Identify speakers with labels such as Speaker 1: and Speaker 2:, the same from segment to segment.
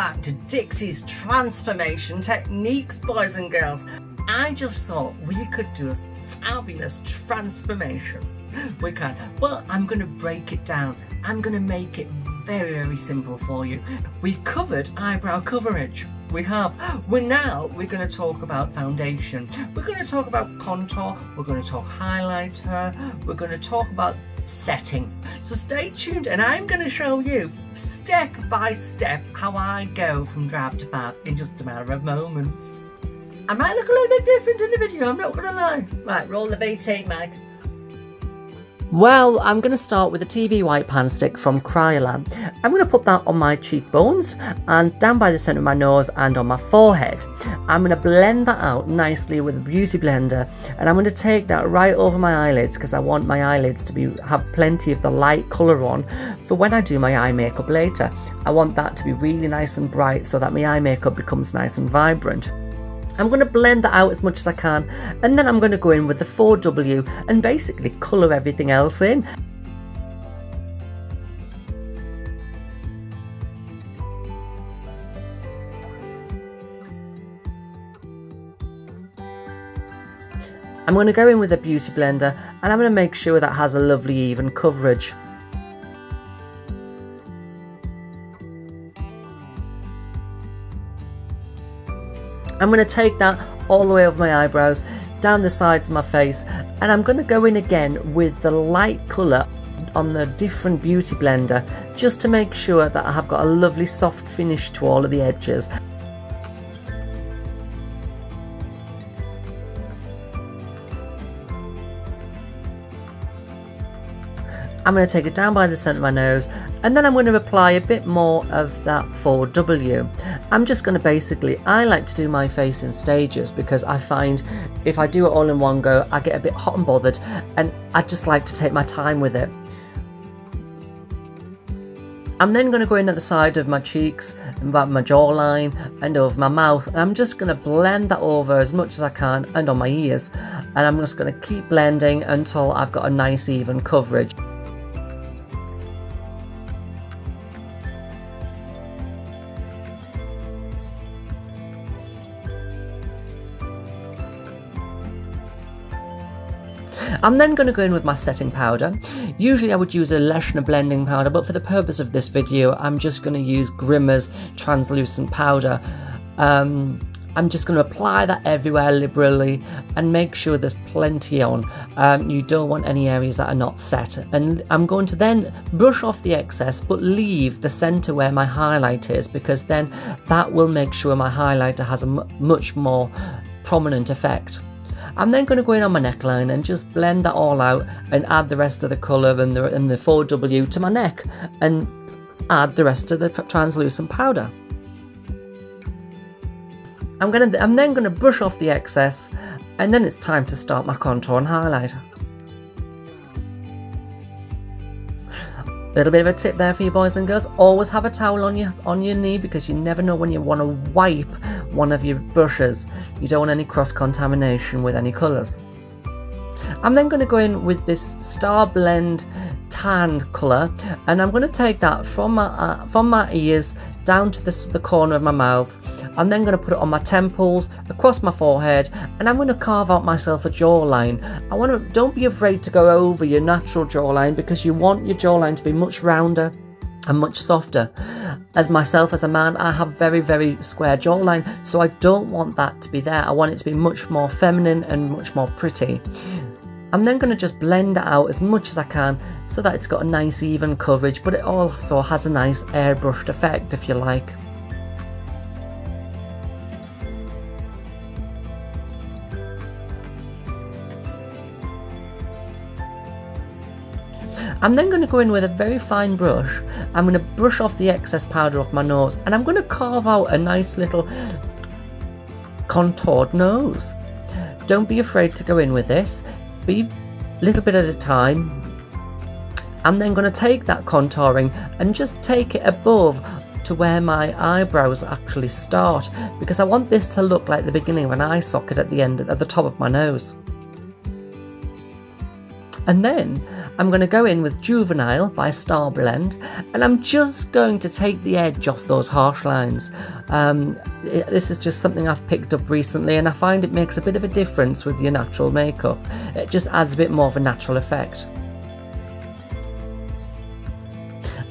Speaker 1: back to Dixie's transformation techniques, boys and girls. I just thought we could do a fabulous transformation. We can. Well, I'm going to break it down. I'm going to make it very, very simple for you. We've covered eyebrow coverage. We have. We're going to talk about foundation. We're going to talk about contour. We're going to talk highlighter. We're going to talk about setting. So stay tuned and I'm going to show you step by step how I go from drab to fab in just a matter of moments. I might look a little bit different in the video, I'm not going to lie. Right, roll the VT, Meg. Well, I'm going to start with a TV white pan stick from Kryolan. I'm going to put that on my cheekbones and down by the centre of my nose and on my forehead. I'm going to blend that out nicely with a beauty blender, and I'm going to take that right over my eyelids because I want my eyelids to have plenty of the light colour on for when I do my eye makeup later. I want that to be really nice and bright so that my eye makeup becomes nice and vibrant. I'm going to blend that out as much as I can, and then I'm going to go in with the 4W and basically colour everything else in. I'm going to go in with a beauty blender and I'm going to make sure that has a lovely even coverage. I'm going to take that all the way over my eyebrows, down the sides of my face, and I'm going to go in again with the light colour on the different beauty blender just to make sure that I have got a lovely soft finish to all of the edges. I'm going to take it down by the centre of my nose, and then I'm going to apply a bit more of that 4W. I'm just going to I like to do my face in stages because I find if I do it all in one go, I get a bit hot and bothered, and I just like to take my time with it. I'm then going to go in at the side of my cheeks, about my jawline and over my mouth, and I'm just going to blend that over as much as I can and on my ears, and I'm just going to keep blending until I've got a nice even coverage. I'm then going to go in with my setting powder. Usually I would use a Leshner blending powder, but for the purpose of this video I'm just going to use Grimmer's translucent powder. I'm just going to apply that everywhere liberally and make sure there's plenty on. You don't want any areas that are not set. And I'm going to then brush off the excess but leave the centre where my highlight is, because then that will make sure my highlighter has a much more prominent effect. I'm then going to go in on my neckline and just blend that all out and add the rest of the colour and the 4W to my neck and add the rest of the translucent powder. I'm then going to brush off the excess, and then it's time to start my contour and highlight. Little bit of a tip there for you boys and girls, always have a towel on your knee because you never know when you want to wipe one of your brushes. You don't want any cross-contamination with any colours. I'm then going to go in with this Star Blend tanned colour, and I'm going to take that from my ears down to the corner of my mouth. I'm then going to put it on my temples, across my forehead, and I'm going to carve out myself a jawline. Don't be afraid to go over your natural jawline because you want your jawline to be much rounder and much softer. As myself as a man, I have very, very square jawline, so I don't want that to be there. I want it to be much more feminine and much more pretty. I'm then going to just blend it out as much as I can so that it's got a nice even coverage, but it also has a nice airbrushed effect if you like. I'm then going to go in with a very fine brush. I'm going to brush off the excess powder off my nose, and I'm going to carve out a nice little contoured nose. Don't be afraid to go in with this. Be a little bit at a time. I'm then going to take that contouring and just take it above to where my eyebrows actually start, because I want this to look like the beginning of an eye socket at the top of my nose. And then I'm going to go in with Juvenile by Star Blend, and I'm just going to take the edge off those harsh lines. This is just something I've picked up recently, and I find it makes a bit of a difference with your natural makeup. It just adds a bit more of a natural effect.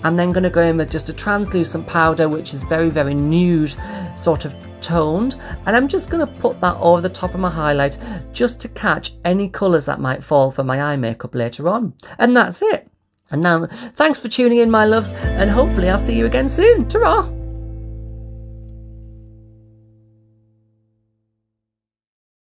Speaker 1: I'm then going to go in with just a translucent powder, which is very, very nude, sort of toned, and I'm just going to put that over the top of my highlight just to catch any colours that might fall for my eye makeup later on. And that's it. And now, thanks for tuning in, my loves, and hopefully I'll see you again soon. Ta-ra!